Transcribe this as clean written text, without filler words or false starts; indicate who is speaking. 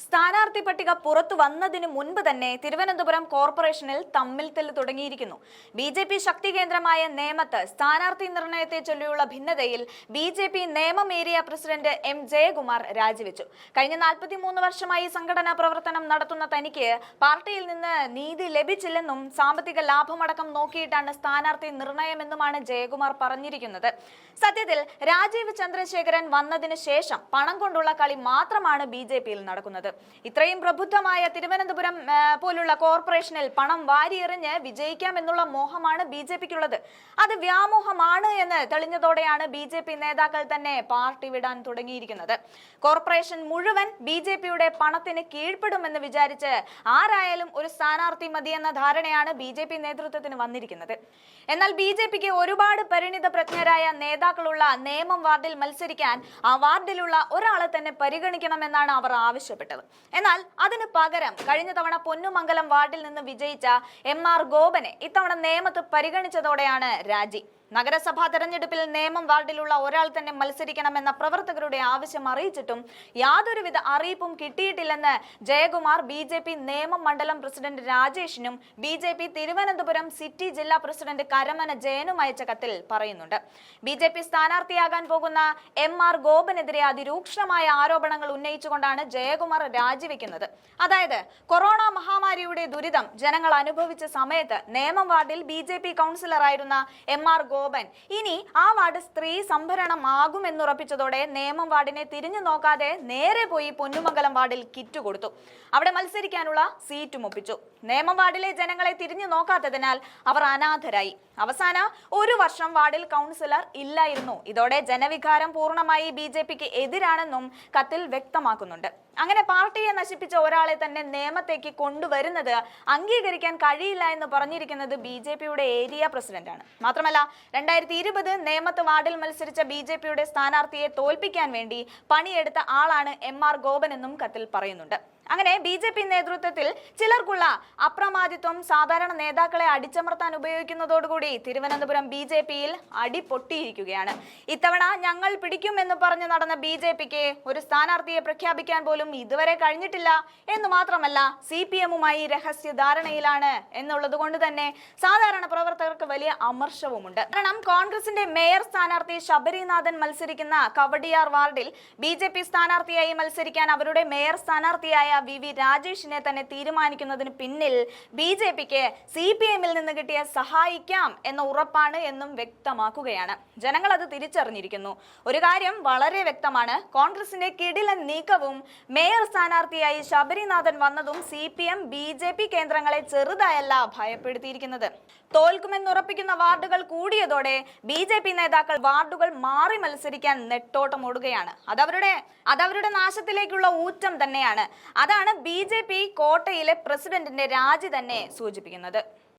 Speaker 1: സ്ഥാനാർത്ഥി പട്ടിക പുറത്തു വന്നതിന് മുൻപ് തന്നെ തിരുവനന്തപുരം കോർപ്പറേഷനിൽ തമ്മിൽത്തല്ല് തുടങ്ങിയിരിക്കുന്നു. ബി.ജെ.പി. ശക്തി കേന്ദ്രമായ നേമത്ത് സ്ഥാനാർത്ഥി നിർണയത്തെ ചൊല്ലിയുള്ള ഭിന്നതയിൽ BJP. Nemam area president M Jayakumar രാജിവെച്ചു. കഴിഞ്ഞ 43 വർഷമായി സംഘടനാ പ്രവർത്തനം നടത്തുന്ന തനിക്ക് പാർട്ടിയിൽ നിന്ന് നീതി ലഭിച്ചില്ലെന്നും സാമ്പത്തിക ലാഭമടക്കം നോക്കിയിട്ടാണ് സ്ഥാനാർത്ഥി നിർണയമെന്നുമാണ് ജയകുമാർ പറഞ്ഞിരിക്കുന്നത്. സത്യത്തിൽ രാജീവ് ചന്ദ്രശേഖരൻ വന്നതിന് ശേഷം പണം കൊണ്ടുള്ള കളി മാത്രമാണ് ബി.ജെ.പിയിൽ നടക്കുന്നത്. ഇത്രയും പ്രബുദ്ധമായ തിരുവനന്തപുരം പോലുള്ള കോർപ്പറേഷനിൽ പണം വാരിയെറിഞ്ഞ് വിജയിക്കാമെന്നുള്ള മോഹമാണ് ബി.ജെ.പിക്കുള്ളത്. അത് വ്യാമോഹമാണ് എന്ന് തെളിഞ്ഞതോടെയാണ് ബി.ജെ.പി. നേതാക്കൾ തന്നെ പാർട്ടി വിടാൻ തുടങ്ങിയിരിക്കുന്നത്. കോർപ്പറേഷൻ മുഴുവൻ ബി.ജെ.പിയുടെ പണത്തിന് കീഴ്പ്പെടുമെന്ന് വിചാരിച്ച് ആരായാലും ഒരു സ്ഥാനാർത്ഥി മതിയെന്ന ധാരണയാണ് ബി.ജെ.പി. നേതൃത്വത്തിന് വന്നിരിക്കുന്നത്. എന്നാൽ ബി.ജെ.പിക്ക് ഒരുപാട് പരിണിത പ്രജ്ഞരായ നേതാക്കളുള്ള നേമം വാർഡിൽ മത്സരിക്കാൻ ആ വാർഡിലുള്ള ഒരാളെ തന്നെ പരിഗണിക്കണമെന്നാണ് അവർ ആവശ്യപ്പെട്ടത്. എന്നാൽ അതിന് പകരം കഴിഞ്ഞ തവണ പൊന്നുമംഗലം വാർഡിൽ നിന്ന് വിജയിച്ച എം.ആർ. ഗോപനെ ഇത്തവണ നേമത്ത് പരിഗണിച്ചതോടെയാണ് രാജി. നഗരസഭാ തെരഞ്ഞെടുപ്പിൽ നേമം വാർഡിലുള്ള ഒരാൾ തന്നെ മത്സരിക്കണമെന്ന പ്രവർത്തകരുടെ ആവശ്യം അറിയിച്ചിട്ടും യാതൊരുവിധ അറിയിപ്പും കിട്ടിയിട്ടില്ലെന്ന് ജയകുമാർ ബി.ജെ.പി. നേമം മണ്ഡലം പ്രസിഡന്റ് രാജേഷിനും ബി.ജെ.പി. തിരുവനന്തപുരം സിറ്റി ജില്ലാ പ്രസിഡന്റ് കരമന ജയനും അയച്ച കത്തിൽ പറയുന്നുണ്ട്. ബി.ജെ.പി. സ്ഥാനാർത്ഥിയാകാൻ പോകുന്ന എം.ആർ. ഗോപനെതിരെ അതിരൂക്ഷമായ ആരോപണങ്ങൾ ഉന്നയിച്ചുകൊണ്ടാണ് ജയകുമാർ രാജിവെക്കുന്നത്. അതായത് കൊറോണ മഹാമാരിയുടെ ദുരിതം ജനങ്ങൾ അനുഭവിച്ച സമയത്ത് നേമം വാർഡിൽ ബി.ജെ.പി. കൗൺസിലറായിരുന്ന എം.ആർ. ഗോപൻ ഇനി ആ വാർഡ് സ്ത്രീ സംഭരണമാകുമെന്നുറപ്പിച്ചതോടെ നേമം വാർഡിനെ തിരിഞ്ഞു നോക്കാതെ നേരെ പോയി പൊന്നുമംഗലം വാർഡിൽ കിറ്റ് കൊടുത്തു. അവിടെ മത്സരിക്കാനുള്ള സീറ്റും ഒപ്പിച്ചു. നേമം വാർഡിലെ ജനങ്ങളെ തിരിഞ്ഞു നോക്കാത്തതിനാൽ അവർ അനാഥരായി. അവസാന ഒരു വർഷം വാർഡിൽ കൗൺസിലർ ഇല്ലായിരുന്നു. ഇതോടെ ജനവികാരം പൂർണ്ണമായി ബി.ജെ.പിക്ക് എതിരാണെന്നും കത്തിൽ വ്യക്തമാക്കുന്നുണ്ട്. അങ്ങനെ പാർട്ടിയെ നശിപ്പിച്ച ഒരാളെ തന്നെ നേമത്തേക്ക് കൊണ്ടുവരുന്നത് അംഗീകരിക്കാൻ കഴിയില്ല എന്ന് പറഞ്ഞിരിക്കുന്നത് ബി.ജെ.പിയുടെ ഏരിയ പ്രസിഡന്റാണ്. മാത്രമല്ല 2020 നേമത്ത് വാർഡിൽ മത്സരിച്ച ബി.ജെ.പിയുടെ സ്ഥാനാർത്ഥിയെ തോൽപ്പിക്കാൻ വേണ്ടി പണിയെടുത്ത ആളാണ് എം.ആർ. ഗോപൻ എന്നും കത്തിൽ പറയുന്നുണ്ട്. അങ്ങനെ ബി.ജെ.പി. നേതൃത്വത്തിൽ ചിലർക്കുള്ള അപ്രമാദിത്വം സാധാരണ നേതാക്കളെ അടിച്ചമർത്താൻ ഉപയോഗിക്കുന്നതോടുകൂടി തിരുവനന്തപുരം ബി.ജെ.പിയിൽ അടി പൊട്ടിയിരിക്കുകയാണ്. ഇത്തവണ ഞങ്ങൾ പിടിക്കുമെന്ന് പറഞ്ഞു നടന്ന ബി.ജെ.പിക്ക് ഒരു സ്ഥാനാർത്ഥിയെ പ്രഖ്യാപിക്കാൻ പോലും ഇതുവരെ കഴിഞ്ഞിട്ടില്ല എന്ന് മാത്രമല്ല CPM-ഉമായി രഹസ്യ ധാരണയിലാണ് എന്നുള്ളത് കൊണ്ട് തന്നെ സാധാരണ പ്രവർത്തകർക്ക് വലിയ അമർഷവുമുണ്ട്. കാരണം കോൺഗ്രസിന്റെ മേയർ സ്ഥാനാർത്ഥി ശബരിനാഥൻ മത്സരിക്കുന്ന കവടിയാർ വാർഡിൽ ബി.ജെ.പി. സ്ഥാനാർത്ഥിയായി മത്സരിക്കാൻ അവരുടെ മേയർ സ്ഥാനാർത്ഥിയായ വി രാജേഷിനെ തന്നെ തീരുമാനിക്കുന്നതിന് പിന്നിൽ ബി.ജെ.പിക്ക് CPM-ൽ നിന്ന് കിട്ടിയ സഹായിക്കാം എന്ന ഉറപ്പാണ് എന്നും വ്യക്തമാക്കുകയാണ്. ജനങ്ങൾ അത് തിരിച്ചറിഞ്ഞിരിക്കുന്നു. ഒരു കാര്യം വളരെ വ്യക്തമാണ്. കോൺഗ്രസിന്റെ കിടിലൻ നീക്കവും മേയർ സ്ഥാനാർത്ഥിയായി ശബരിനാഥൻ വന്നതും CPM ബി.ജെ.പി. കേന്ദ്രങ്ങളെ ചെറുതായല്ല ഭയപ്പെടുത്തിയിരിക്കുന്നത്. തോൽക്കുമെന്നുറപ്പിക്കുന്ന വാർഡുകൾ കൂടിയതോടെ ബി.ജെ.പി. നേതാക്കൾ വാർഡുകൾ മാറി മത്സരിക്കാൻ നെട്ടോട്ടമോടുകയാണ്. അതവരുടെ നാശത്തിലേക്കുള്ള ഊറ്റം തന്നെയാണ്. അതാണ് ബി.ജെ.പി. കോട്ടയിലെ പ്രസിഡന്റിന്റെ രാജി തന്നെ സൂചിപ്പിക്കുന്നത്.